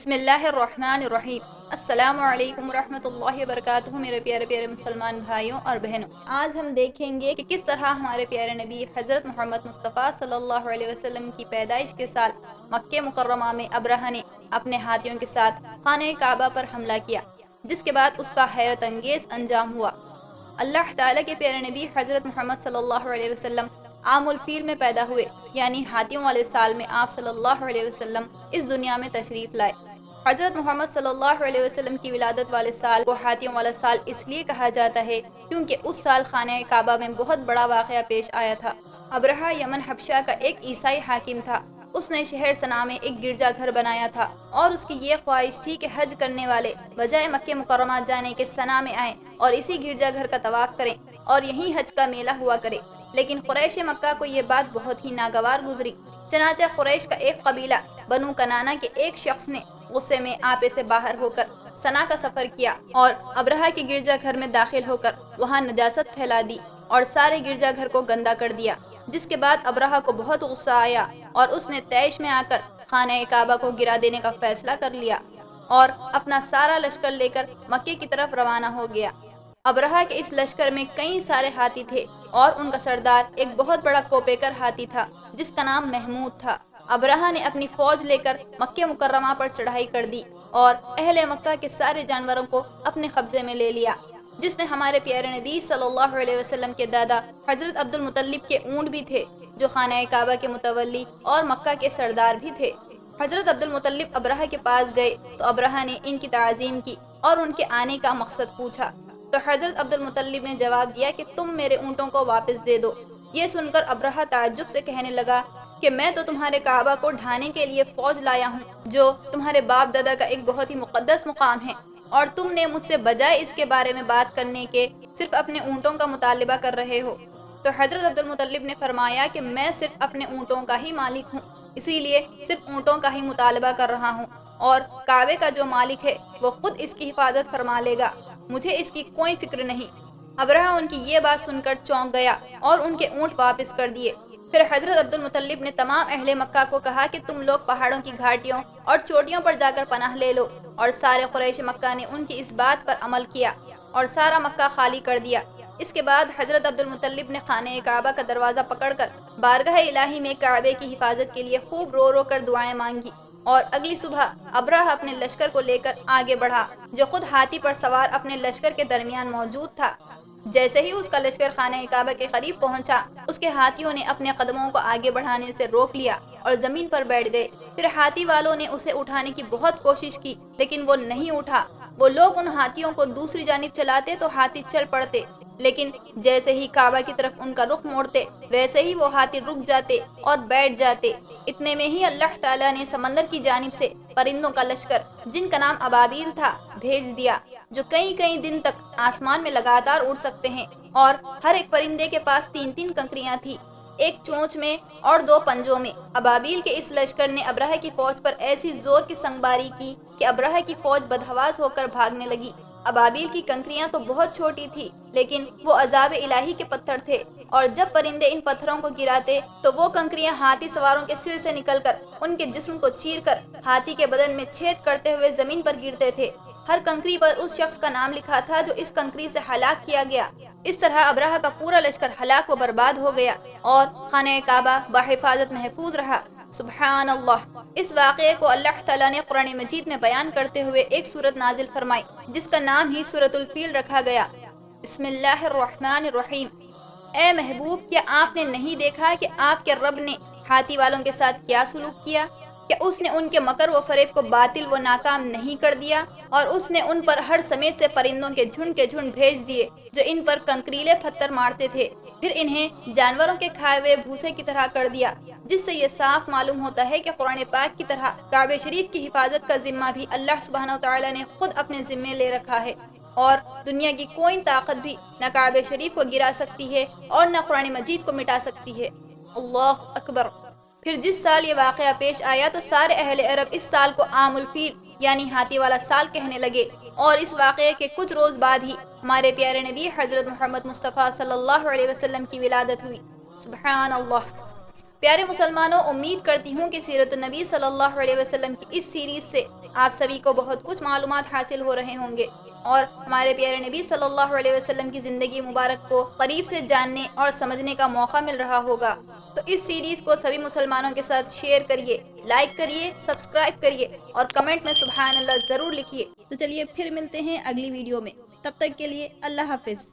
بسم اللہ الرحمن الرحیم۔ السلام علیکم ورحمۃ اللہ وبرکاتہ میرے پیارے پیارے مسلمان بھائیوں اور بہنوں، آج ہم دیکھیں گے کہ کس طرح ہمارے پیارے نبی حضرت محمد مصطفیٰ صلی اللہ علیہ وسلم کی پیدائش کے سال مکہ مکرمہ میں ابرہہ نے اپنے ہاتھیوں کے ساتھ خانہ کعبہ پر حملہ کیا، جس کے بعد اس کا حیرت انگیز انجام ہوا۔ اللہ تعالیٰ کے پیارے نبی حضرت محمد صلی اللہ علیہ وسلم عام الفیل میں پیدا ہوئے، یعنی ہاتھیوں والے سال میں آپ صلی اللہ علیہ وسلم اس دنیا میں تشریف لائے۔ حضرت محمد صلی اللہ علیہ وسلم کی ولادت والے سال کو ہاتھیوں والا سال اس لیے کہا جاتا ہے کیونکہ اس سال خانہ کعبہ میں بہت بڑا واقعہ پیش آیا تھا۔ ابرہہ یمن حبشہ کا ایک عیسائی حاکم تھا۔ اس نے شہر صنع میں ایک گرجا گھر بنایا تھا اور اس کی یہ خواہش تھی کہ حج کرنے والے بجائے مکہ مکرمہ جانے کے صنع میں آئیں اور اسی گرجا گھر کا طواف کریں اور یہیں حج کا میلہ ہوا کرے، لیکن قریش مکہ کو یہ بات بہت ہی ناگوار گزری۔ چنانچہ قریش کا ایک قبیلہ بنو کنانہ کے ایک شخص نے غصے میں آپے سے باہر ہو کر صنع کا سفر کیا اور ابرہہ کے گرجا گھر میں داخل ہو کر وہاں نجاست پھیلا دی اور سارے گرجا گھر کو گندا کر دیا، جس کے بعد ابرہہ کو بہت غصہ آیا اور اس نے طیش میں آ کر خانہ کعبہ کو گرا دینے کا فیصلہ کر لیا اور اپنا سارا لشکر لے کر مکے کی طرف روانہ ہو گیا۔ ابرہہ کے اس لشکر میں کئی سارے ہاتھی تھے اور ان کا سردار ایک بہت بڑا کوپیکر ہاتھی تھا جس کا نام محمود تھا۔ ابرہہ نے اپنی فوج لے کر مکہ مکرمہ پر چڑھائی کر دی اور اہل مکہ کے سارے جانوروں کو اپنے قبضے میں لے لیا، جس میں ہمارے پیارے نبی صلی اللہ علیہ وسلم کے دادا حضرت عبد المطلب کے اونٹ بھی تھے، جو خانہ کعبہ کے متولی اور مکہ کے سردار بھی تھے۔ حضرت عبد المطلب ابرہہ کے پاس گئے تو ابرہہ نے ان کی تعظیم کی اور ان کے آنے کا مقصد پوچھا، تو حضرت عبد المطلب نے جواب دیا کہ تم میرے اونٹوں کو واپس دے دو۔ یہ سن کر ابرہہ تعجب سے کہنے لگا کہ میں تو تمہارے کعبہ کو ڈھانے کے لیے فوج لایا ہوں، جو تمہارے باپ دادا کا ایک بہت ہی مقدس مقام ہے، اور تم نے مجھ سے بجائے اس کے بارے میں بات کرنے کے صرف اپنے اونٹوں کا مطالبہ کر رہے ہو۔ تو حضرت عبد المطلب نے فرمایا کہ میں صرف اپنے اونٹوں کا ہی مالک ہوں، اسی لیے صرف اونٹوں کا ہی مطالبہ کر رہا ہوں، اور کعبے کا جو مالک ہے وہ خود اس کی حفاظت فرما لے گا، مجھے اس کی کوئی فکر نہیں۔ ابرہہ ان کی یہ بات سن کر چونک گیا اور ان کے اونٹ واپس کر دیے۔ پھر حضرت عبد المطلب نے تمام اہل مکہ کو کہا کہ تم لوگ پہاڑوں کی گھاٹیوں اور چوٹیوں پر جا کر پناہ لے لو، اور سارے قریش مکہ نے ان کی اس بات پر عمل کیا اور سارا مکہ خالی کر دیا۔ اس کے بعد حضرت عبد المطلب نے خانہ کعبہ کا دروازہ پکڑ کر بارگاہ الہی میں کعبے کی حفاظت کے لیے خوب رو رو کر دعائیں مانگی، اور اگلی صبح ابرہہ اپنے لشکر کو لے کر آگے بڑھا، جو خود ہاتھی پر سوار اپنے لشکر کے درمیان موجود تھا۔ جیسے ہی اس کا لشکر خانہ کعبہ کے قریب پہنچا، اس کے ہاتھیوں نے اپنے قدموں کو آگے بڑھانے سے روک لیا اور زمین پر بیٹھ گئے۔ پھر ہاتھی والوں نے اسے اٹھانے کی بہت کوشش کی، لیکن وہ نہیں اٹھا۔ وہ لوگ ان ہاتھیوں کو دوسری جانب چلاتے تو ہاتھی چل پڑتے، لیکن جیسے ہی کعبہ کی طرف ان کا رخ موڑتے ویسے ہی وہ ہاتھی رک جاتے اور بیٹھ جاتے۔ اتنے میں ہی اللہ تعالیٰ نے سمندر کی جانب سے پرندوں کا لشکر، جن کا نام ابابیل تھا، بھیج دیا، جو کئی کئی دن تک آسمان میں لگاتار اڑ سکتے ہیں، اور ہر ایک پرندے کے پاس 3 کنکریاں تھیں، ایک چونچ میں اور 2 پنجوں میں۔ ابابیل کے اس لشکر نے ابرہہ کی فوج پر ایسی زور کی سنگباری کی کہ ابرہہ کی فوج بدحواس ہو کر بھاگنے لگی۔ ابابیل کی کنکریاں تو بہت چھوٹی تھی، لیکن وہ عذاب الہی کے پتھر تھے، اور جب پرندے ان پتھروں کو گراتے تو وہ کنکریاں ہاتھی سواروں کے سر سے نکل کر ان کے جسم کو چیر کر ہاتھی کے بدن میں چھید کرتے ہوئے زمین پر گرتے تھے۔ ہر کنکری پر اس شخص کا نام لکھا تھا جو اس کنکری سے ہلاک کیا گیا۔ اس طرح ابرہہ کا پورا لشکر ہلاک و برباد ہو گیا اور خانہ کعبہ بحفاظت محفوظ رہا۔ سبحان اللہ۔ اس واقعے کو اللہ تعالیٰ نے قرآن مجید میں بیان کرتے ہوئے ایک سورت نازل فرمائی، جس کا نام ہی سورۃ الفیل رکھا گیا۔ بسم اللہ الرحمن الرحیم۔ اے محبوب، کیا آپ نے نہیں دیکھا کہ آپ کے رب نے ہاتھی والوں کے ساتھ کیا سلوک کیا؟ کہ اس نے ان کے مکر و فریب کو باطل و ناکام نہیں کر دیا، اور اس نے ان پر ہر سمیت سے پرندوں کے جھنڈ بھیج دیے جو ان پر کنکریلے پتھر مارتے تھے، پھر انہیں جانوروں کے کھائے ہوئے بھوسے کی طرح کر دیا، جس سے یہ صاف معلوم ہوتا ہے کہ قرآن پاک کی طرح کعبہ شریف کی حفاظت کا ذمہ بھی اللہ سبحانہ و تعالیٰ نے خود اپنے ذمے لے رکھا ہے، اور دنیا کی کوئی طاقت بھی نہ کعبہ شریف کو گرا سکتی ہے اور نہ قرآن مجید کو مٹا سکتی ہے۔ اللہ اکبر۔ پھر جس سال یہ واقعہ پیش آیا تو سارے اہل عرب اس سال کو عام الفیل یعنی ہاتھی والا سال کہنے لگے، اور اس واقعے کے کچھ روز بعد ہی ہمارے پیارے نبی حضرت محمد مصطفیٰ صلی اللہ علیہ وسلم کی ولادت ہوئی۔ سبحان اللہ۔ پیارے مسلمانوں، امید کرتی ہوں کہ سیرت النبی صلی اللہ علیہ وسلم کی اس سیریز سے آپ سبھی کو بہت کچھ معلومات حاصل ہو رہے ہوں گے اور ہمارے پیارے نبی صلی اللہ علیہ وسلم کی زندگی مبارک کو قریب سے جاننے اور سمجھنے کا موقع مل رہا ہوگا۔ تو اس سیریز کو سبھی مسلمانوں کے ساتھ شیئر کریے، لائک کریے، سبسکرائب کریے اور کمنٹ میں سبحان اللہ ضرور لکھیے۔ تو چلیے پھر ملتے ہیں اگلی ویڈیو میں، تب تک کے لیے اللہ حافظ۔